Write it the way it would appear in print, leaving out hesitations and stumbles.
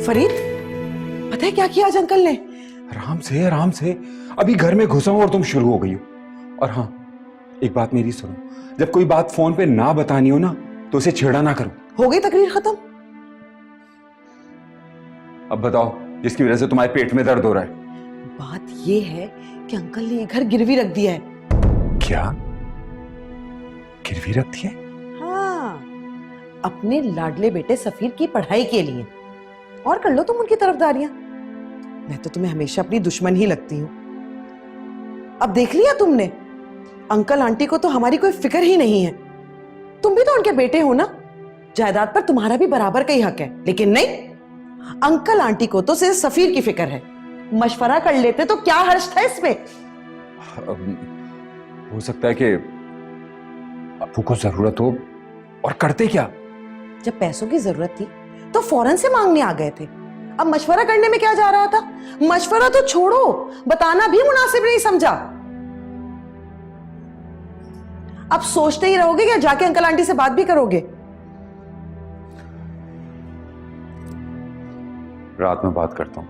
फरीद, पता है क्या किया आज अंकल ने? आराम से अभी घर में घुसा हूं और तुम शुरू हो गई हो। और हाँ, एक बात मेरी सुनो, जब कोई बात फोन पे ना बतानी हो ना तो उसे छेड़ा ना करो। हो गई तकरीर खत्म? अब बताओ, जिसकी वजह से तुम्हारे पेट में दर्द हो रहा है। बात ये है कि अंकल ने ये घर गिरवी रख दिया है। क्या गिरवी रख दिया? हाँ, अपने लाडले बेटे सफीर की पढ़ाई के लिए। और कर लो तुम उनकी तरफदारियां। मैं तो तुम्हें हमेशा अपनी दुश्मन ही लगती हूं। अब देख लिया तुमने, अंकल आंटी को तो हमारी कोई फिक्र ही नहीं है। तुम भी तो उनके बेटे हो ना, जायदाद पर तुम्हारा भी बराबर का ही हक है। लेकिन नहीं, अंकल आंटी को तो सिर्फ सफीर की फिक्र है। मशवरा कर लेते तो क्या हर्ज था इसमें? हो सकता है कि अप्पू को जरूरत हो और करते क्या। जब पैसों की जरूरत थी तो फौरन से मांगने आ गए थे। अब मशवरा करने में क्या जा रहा था? मशवरा तो छोड़ो, बताना भी मुनासिब नहीं समझा। अब सोचते ही रहोगे या जाके अंकल आंटी से बात भी करोगे? रात में बात करता हूं।